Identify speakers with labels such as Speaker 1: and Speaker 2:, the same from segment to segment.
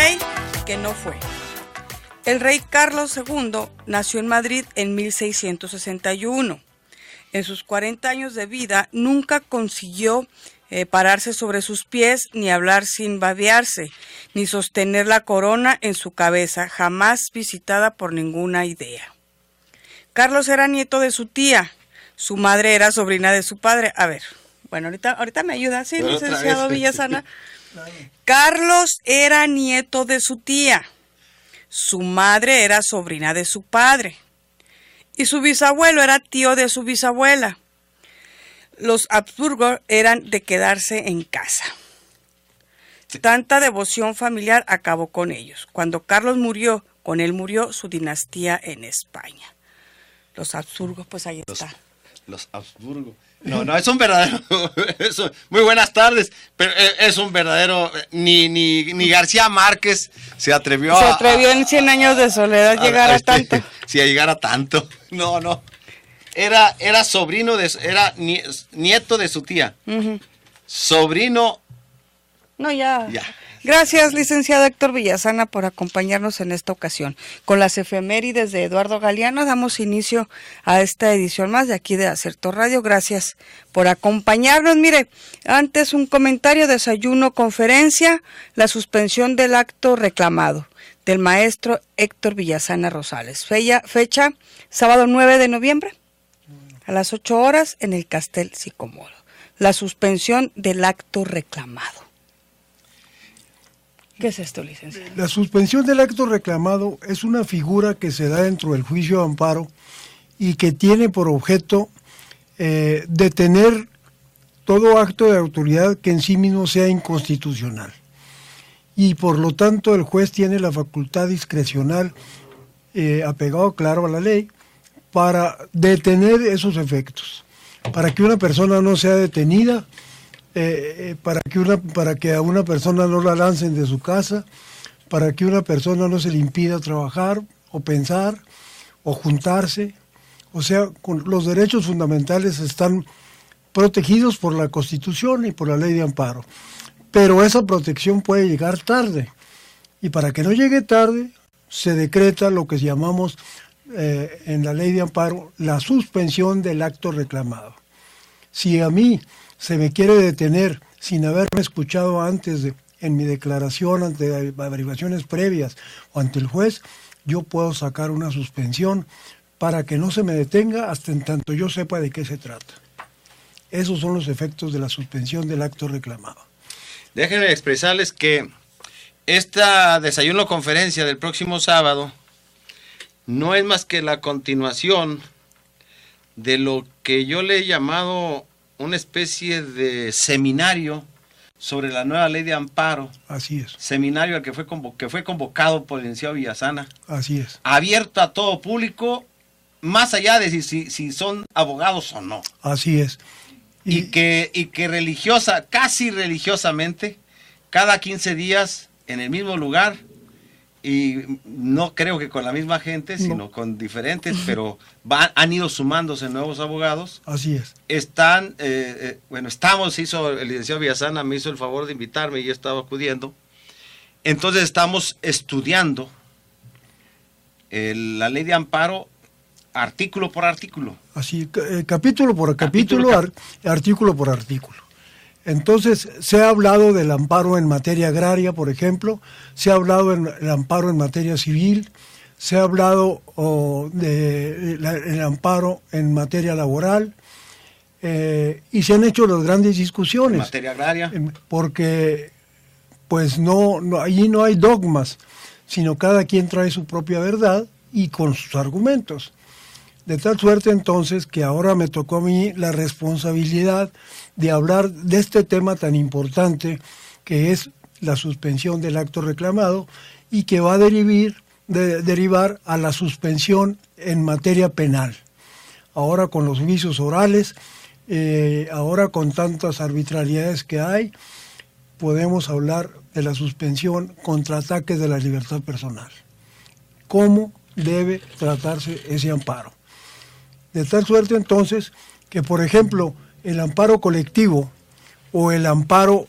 Speaker 1: rey que no fue. El rey Carlos II nació en Madrid en 1661. En sus 40 años de vida nunca consiguió pararse sobre sus pies, ni hablar sin babearse, ni sostener la corona en su cabeza, jamás visitada por ninguna idea. Carlos era nieto de su tía, su madre era sobrina de su padre. A ver, bueno, ahorita me ayuda, ¿sí, licenciado Villasana? Carlos era nieto de su tía, su madre era sobrina de su padre, y su bisabuelo era tío de su bisabuela. Los Habsburgo eran de quedarse en casa. Tanta devoción familiar acabó con ellos. Cuando Carlos murió, con él murió su dinastía en España. Los Habsburgo, pues ahí está.
Speaker 2: Los Habsburgo. No, es un verdadero. Muy buenas tardes, pero es un verdadero. Ni García Márquez se atrevió
Speaker 1: en 100 años de soledad a llegar a tanto.
Speaker 2: Sí, a llegar a tanto. No. Era sobrino era nieto de su tía. Sobrino.
Speaker 1: No, ya. Gracias, licenciado Héctor Villasana, por acompañarnos en esta ocasión. Con las efemérides de Eduardo Galeano damos inicio a esta edición más de aquí de Acerto Radio. Gracias por acompañarnos. Mire, antes un comentario, desayuno, conferencia, la suspensión del acto reclamado del maestro Héctor Villasana Rosales. Fecha, sábado 9 de noviembre, a las 8 horas en el Castel Sicomoro. La suspensión del acto reclamado. ¿Qué es esto, licenciado?
Speaker 3: La suspensión del acto reclamado es una figura que se da dentro del juicio de amparo y que tiene por objeto detener todo acto de autoridad que en sí mismo sea inconstitucional. Y por lo tanto el juez tiene la facultad discrecional, apegado claro a la ley, para detener esos efectos, para que una persona no sea detenida, para que a una persona no la lancen de su casa, para que una persona no se le impida trabajar o pensar o juntarse. O sea, los derechos fundamentales están protegidos por la Constitución y por la ley de amparo. Pero esa protección puede llegar tarde. Y para que no llegue tarde, se decreta lo que llamamos en la ley de amparo la suspensión del acto reclamado. Si a mí se me quiere detener sin haberme escuchado antes en mi declaración ante averiguaciones previas o ante el juez, yo puedo sacar una suspensión para que no se me detenga hasta en tanto yo sepa de qué se trata. Esos son los efectos de la suspensión del acto reclamado.
Speaker 2: Déjenme expresarles que esta desayuno conferencia del próximo sábado no es más que la continuación de lo que yo le he llamado una especie de seminario sobre la nueva ley de amparo.
Speaker 3: Así es.
Speaker 2: Seminario al que fue convocado por el licenciado Villasana.
Speaker 3: Así es.
Speaker 2: Abierto a todo público, más allá de si son abogados o no.
Speaker 3: Así es.
Speaker 2: Y que casi religiosamente, cada 15 días, en el mismo lugar, y no creo que con la misma gente, sino con diferentes, pero han ido sumándose nuevos abogados.
Speaker 3: Así es.
Speaker 2: El licenciado Villasana me hizo el favor de invitarme y yo estaba acudiendo. Entonces estamos estudiando la ley de amparo artículo por artículo.
Speaker 3: Así, capítulo por capítulo, artículo por artículo. Entonces, se ha hablado del amparo en materia agraria, por ejemplo, se ha hablado del amparo en materia civil, se ha hablado del amparo en materia laboral, y se han hecho las grandes discusiones.
Speaker 2: En materia agraria.
Speaker 3: Porque, pues, allí no hay dogmas, sino cada quien trae su propia verdad y con sus argumentos. De tal suerte entonces que ahora me tocó a mí la responsabilidad de hablar de este tema tan importante que es la suspensión del acto reclamado y que va a derivar a la suspensión en materia penal. Ahora con los juicios orales, ahora con tantas arbitrariedades que hay, podemos hablar de la suspensión contra ataques de la libertad personal. ¿Cómo debe tratarse ese amparo? De tal suerte entonces que, por ejemplo, el amparo colectivo o el amparo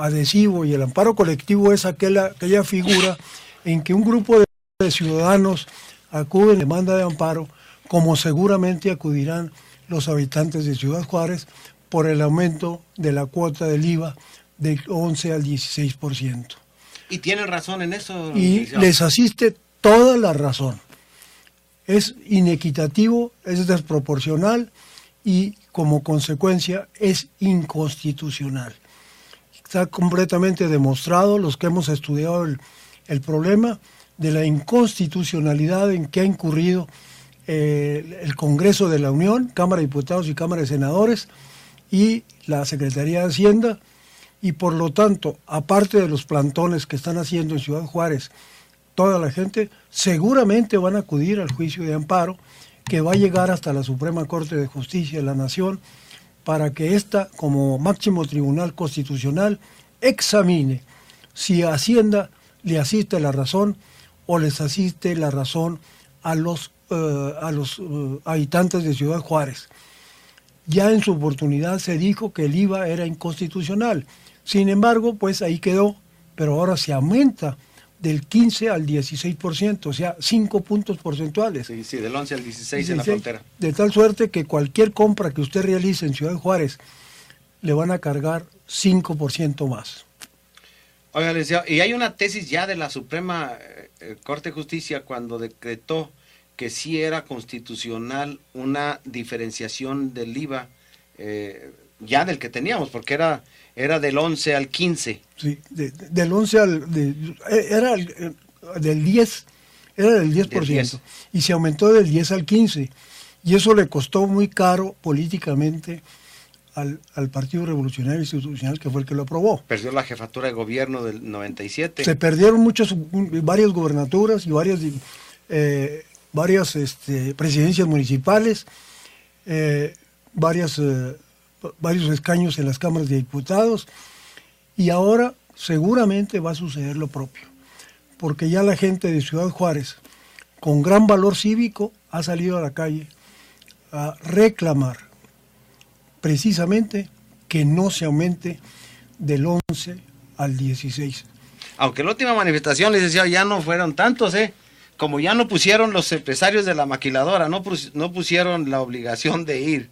Speaker 3: adhesivo, y el amparo colectivo es aquella figura en que un grupo de ciudadanos acuden en demanda de amparo, como seguramente acudirán los habitantes de Ciudad Juárez por el aumento de la cuota del IVA del 11 al 16%.
Speaker 2: Y tienen razón en eso.
Speaker 3: Y les asiste toda la razón. Es inequitativo, es desproporcional y como consecuencia es inconstitucional. Está completamente demostrado, los que hemos estudiado el problema de la inconstitucionalidad en que ha incurrido el Congreso de la Unión, Cámara de Diputados y Cámara de Senadores y la Secretaría de Hacienda, y por lo tanto, aparte de los plantones que están haciendo en Ciudad Juárez, toda la gente seguramente van a acudir al juicio de amparo que va a llegar hasta la Suprema Corte de Justicia de la Nación para que ésta, como máximo tribunal constitucional, examine si a Hacienda le asiste la razón o les asiste la razón a los habitantes de Ciudad Juárez. Ya en su oportunidad se dijo que el IVA era inconstitucional. Sin embargo, pues ahí quedó, pero ahora se aumenta del 15 al 16%, o sea, 5 puntos porcentuales.
Speaker 2: Sí, del 11 al 16 en la frontera.
Speaker 3: De tal suerte que cualquier compra que usted realice en Ciudad Juárez le van a cargar 5% más.
Speaker 2: Oiga, licenciado, y hay una tesis ya de la Suprema Corte de Justicia cuando decretó que sí era constitucional una diferenciación del IVA ya del que teníamos, porque era del 11 al 15.
Speaker 3: Sí, del 11 era del 10, era del 10%,
Speaker 2: del 10.
Speaker 3: Y se aumentó del 10 al 15, y eso le costó muy caro políticamente al Partido Revolucionario Institucional, que fue el que lo aprobó.
Speaker 2: Perdió la jefatura de gobierno del 97.
Speaker 3: Se perdieron varias gubernaturas y varias presidencias municipales, varios escaños en las cámaras de diputados, y ahora seguramente va a suceder lo propio, porque ya la gente de Ciudad Juárez, con gran valor cívico, ha salido a la calle a reclamar precisamente que no se aumente del 11 al 16.
Speaker 2: Aunque la última manifestación, licenciado, ya no fueron tantos, como ya no pusieron los empresarios de la maquiladora, no pusieron la obligación de ir,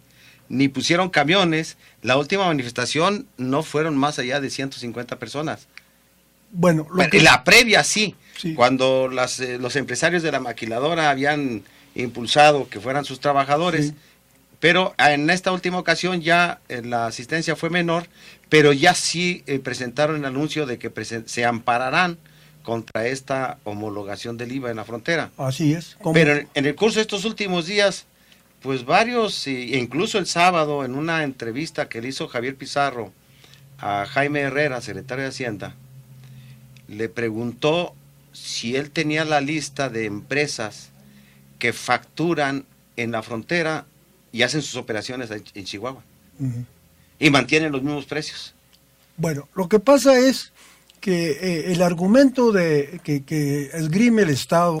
Speaker 2: ni pusieron camiones, la última manifestación no fueron más allá de 150 personas.
Speaker 3: Bueno,
Speaker 2: la previa sí, cuando los empresarios de la maquiladora habían impulsado que fueran sus trabajadores, sí. Pero en esta última ocasión ya la asistencia fue menor, pero ya sí presentaron el anuncio de que se ampararán contra esta homologación del IVA en la frontera.
Speaker 3: Así es.
Speaker 2: Pero en el curso de estos últimos días, pues varios, incluso el sábado, en una entrevista que le hizo Javier Pizarro a Jaime Herrera, secretario de Hacienda, le preguntó si él tenía la lista de empresas que facturan en la frontera y hacen sus operaciones en Chihuahua. Uh-huh. Y mantienen los mismos precios.
Speaker 3: Bueno, lo que pasa es que el argumento que esgrime el Estado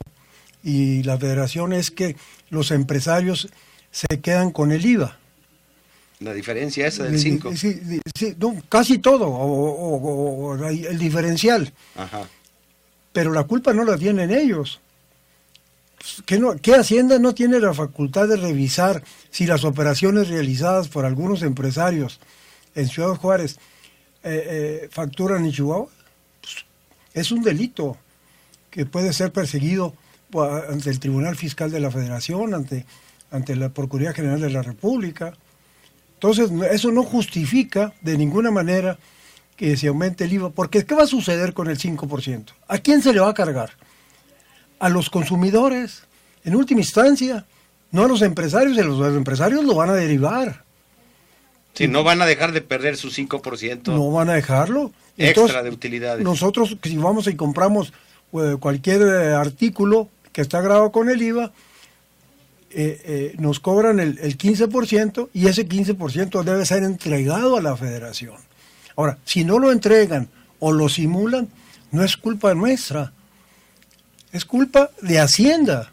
Speaker 3: y la Federación es que los empresarios se quedan con el IVA.
Speaker 2: La diferencia esa del 5.
Speaker 3: Sí, no, casi todo, o el diferencial.
Speaker 2: Ajá.
Speaker 3: Pero la culpa no la tienen ellos. ¿Qué Hacienda no tiene la facultad de revisar si las operaciones realizadas por algunos empresarios en Ciudad Juárez facturan en Chihuahua? Pues, es un delito que puede ser perseguido ante el Tribunal Fiscal de la Federación, ante la Procuraduría General de la República. Entonces, eso no justifica de ninguna manera que se aumente el IVA, porque ¿qué va a suceder con el 5%? ¿A quién se le va a cargar? A los consumidores, en última instancia, no a los empresarios, los empresarios lo van a derivar.
Speaker 2: Sí, no van a dejar de perder su 5%.
Speaker 3: No van a dejarlo.
Speaker 2: Extra
Speaker 3: Entonces,
Speaker 2: de utilidades.
Speaker 3: Nosotros, si vamos y compramos cualquier artículo que está grabado con el IVA, nos cobran el 15%, y ese 15% debe ser entregado a la Federación. Ahora, si no lo entregan o lo simulan, no es culpa nuestra. Es culpa de Hacienda,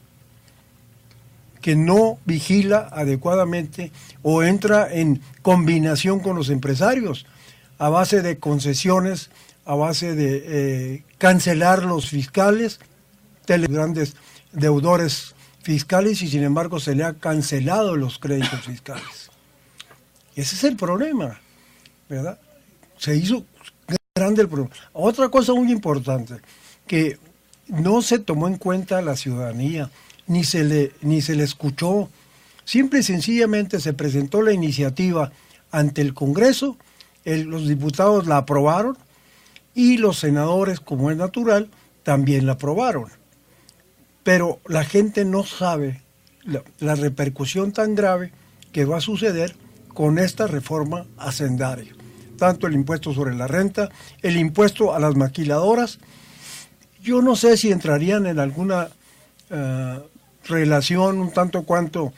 Speaker 3: que no vigila adecuadamente o entra en combinación con los empresarios. a base de concesiones, a base de cancelar los fiscales, grandes deudores fiscales, y sin embargo se le ha cancelado los créditos fiscales. Ese es el problema, ¿verdad? Se hizo grande el problema. Otra cosa muy importante, que no se tomó en cuenta a la ciudadanía, ni se le escuchó. Simple y sencillamente se presentó la iniciativa ante el Congreso, los diputados la aprobaron y los senadores, como es natural, también la aprobaron. Pero la gente no sabe la repercusión tan grave que va a suceder con esta reforma hacendaria. Tanto el impuesto sobre la renta, el impuesto a las maquiladoras, yo no sé si entrarían en alguna relación un tanto cuanto